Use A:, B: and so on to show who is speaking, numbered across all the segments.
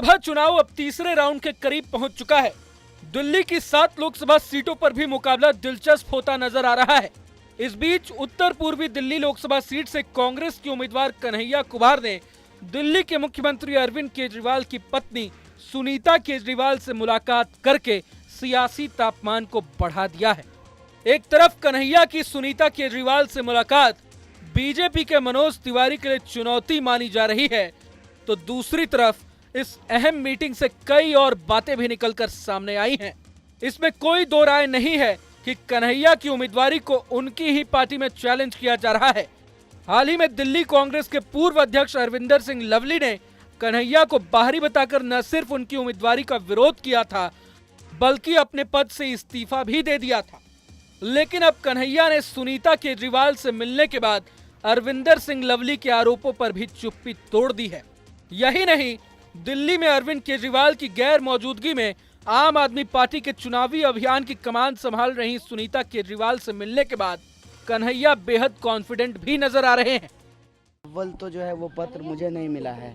A: लोकसभा चुनाव अब तीसरे राउंड के करीब पहुंच चुका है। दिल्ली की 7 लोकसभा सीटों पर भी मुकाबला दिलचस्प होता नजर आ रहा है। इस बीच उत्तर पूर्वी दिल्ली लोकसभा सीट से कांग्रेस की उम्मीदवार कन्हैया कुमार ने दिल्ली के मुख्यमंत्री अरविंद केजरीवाल की पत्नी सुनीता केजरीवाल से मुलाकात करके सियासी तापमान को बढ़ा दिया है। एक तरफ कन्हैया की सुनीता केजरीवाल से मुलाकात बीजेपी के मनोज तिवारी के लिए चुनौती मानी जा रही है, तो दूसरी तरफ इस अहम मीटिंग से कई और बातें भी निकलकर सामने आई हैं। इसमें कोई दो राय नहीं है कि कन्हैया की उम्मीदवारी को उनकी ही पार्टी में चैलेंज किया जा रहा है। हाल ही में दिल्ली कांग्रेस के पूर्व अध्यक्ष अरविंदर सिंह लवली ने कन्हैया को बाहरी बताकर न सिर्फ उनकी उम्मीदवारी का विरोध किया था, बल्कि अपने पद से इस्तीफा भी दे दिया था। लेकिन अब कन्हैया ने सुनीता केजरीवाल से मिलने के बाद अरविंदर सिंह लवली के आरोपों पर भी चुप्पी तोड़ दी है। यही नहीं, दिल्ली में अरविंद केजरीवाल की गैर मौजूदगी में आम आदमी पार्टी के चुनावी अभियान की कमान संभाल रही सुनीता केजरीवाल से मिलने के बाद कन्हैया बेहद कॉन्फिडेंट भी नजर आ रहे हैं।
B: अव्वल तो जो है वो पत्र मुझे नहीं मिला है।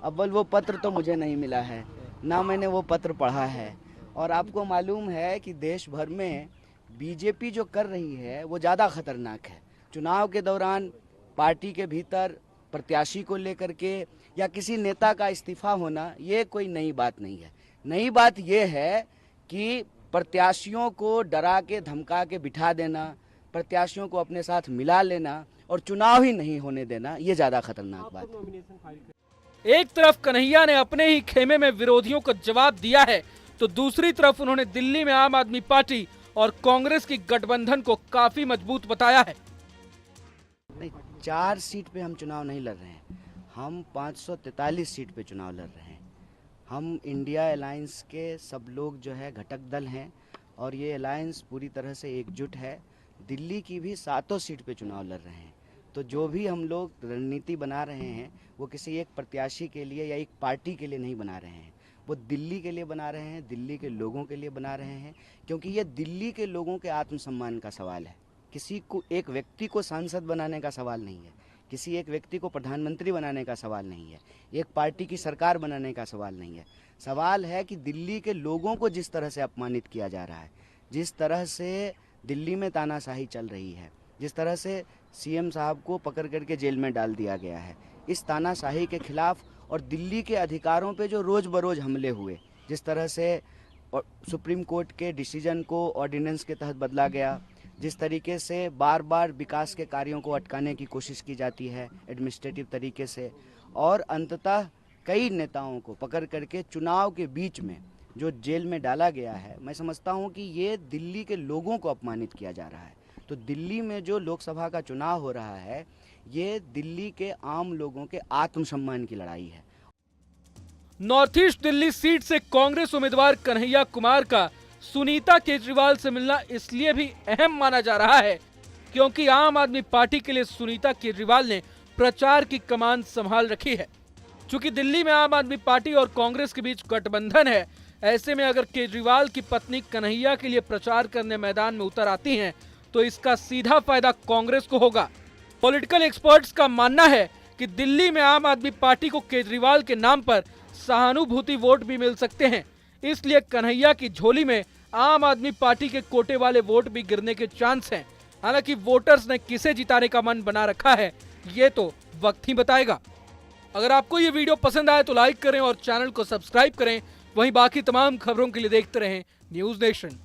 B: अव्वल वो पत्र तो मुझे नहीं मिला है, ना मैंने वो पत्र पढ़ा है। और आपको मालूम है कि देश भर में बीजेपी जो कर रही है वो ज़्यादा खतरनाक है। चुनाव के दौरान पार्टी के भीतर प्रत्याशी को लेकर के या किसी नेता का इस्तीफा होना ये कोई नई बात नहीं है। नई बात ये है कि प्रत्याशियों को डरा के धमका के बिठा देना, प्रत्याशियों को अपने साथ मिला लेना और चुनाव ही नहीं होने देना, ये ज़्यादा खतरनाक बात है।
A: एक तरफ कन्हैया ने अपने ही खेमे में विरोधियों को जवाब दिया है, तो दूसरी तरफ उन्होंने दिल्ली में आम आदमी पार्टी और कांग्रेस की गठबंधन को काफी मजबूत बताया है।
B: नहीं, 4 सीट पे हम चुनाव नहीं लड़ रहे हैं, हम 543 सीट पे चुनाव लड़ रहे हैं। हम इंडिया अलायंस के सब लोग जो है घटक दल हैं और ये अलायंस पूरी तरह से एकजुट है। दिल्ली की भी 7 सीट पे चुनाव लड़ रहे हैं। तो जो भी हम लोग रणनीति बना रहे हैं वो किसी एक प्रत्याशी के लिए या एक पार्टी के लिए नहीं बना रहे हैं, वो दिल्ली के लिए बना रहे हैं, दिल्ली के लोगों के लिए बना रहे हैं, क्योंकि ये दिल्ली के लोगों के आत्मसम्मान का सवाल है। किसी को, एक व्यक्ति को सांसद बनाने का सवाल नहीं है, किसी एक व्यक्ति को प्रधानमंत्री बनाने का सवाल नहीं है, एक पार्टी की सरकार बनाने का सवाल नहीं है। सवाल है कि दिल्ली के लोगों को जिस तरह से अपमानित किया जा रहा है, जिस तरह से दिल्ली में तानाशाही चल रही है, जिस तरह से सीएम साहब को पकड़ करके जेल में डाल दिया गया है, इस तानाशाही के खिलाफ और दिल्ली के अधिकारों पे जो रोज़ बरोज़ हमले हुए, जिस तरह से सुप्रीम कोर्ट के डिसीजन को ऑर्डिनेंस के तहत बदला गया, जिस तरीके से बार बार विकास के कार्यों को अटकाने की कोशिश की जाती है एडमिनिस्ट्रेटिव तरीके से, और अंततः कई नेताओं को पकड़ करके चुनाव के बीच में जो जेल में डाला गया है, मैं समझता हूं कि ये दिल्ली के लोगों को अपमानित किया जा रहा है। तो दिल्ली में जो लोकसभा का चुनाव हो रहा है, ये दिल्ली के आम लोगों के आत्मसम्मान की लड़ाई है।
A: नॉर्थ ईस्ट दिल्ली सीट से कांग्रेस उम्मीदवार कन्हैया कुमार का सुनीता केजरीवाल से मिलना इसलिए भी अहम माना जा रहा है क्योंकि आम आदमी पार्टी के लिए सुनीता केजरीवाल ने प्रचार की कमान संभाल रखी है। चूंकि दिल्ली में आम आदमी पार्टी और कांग्रेस के बीच गठबंधन है, ऐसे में अगर केजरीवाल की पत्नी कन्हैया के लिए प्रचार करने मैदान में उतर आती हैं, तो इसका सीधा फायदा कांग्रेस को होगा। पॉलिटिकल एक्सपर्ट्स का मानना है कि दिल्ली में आम आदमी पार्टी को केजरीवाल के नाम पर सहानुभूति वोट भी मिल सकते हैं, इसलिए कन्हैया की झोली में आम आदमी पार्टी के कोटे वाले वोट भी गिरने के चांस हैं। हालांकि वोटर्स ने किसे जिताने का मन बना रखा है, ये तो वक्त ही बताएगा। अगर आपको ये वीडियो पसंद आए तो लाइक करें और चैनल को सब्सक्राइब करें। वहीं बाकी तमाम खबरों के लिए देखते रहें न्यूज़ नेशन।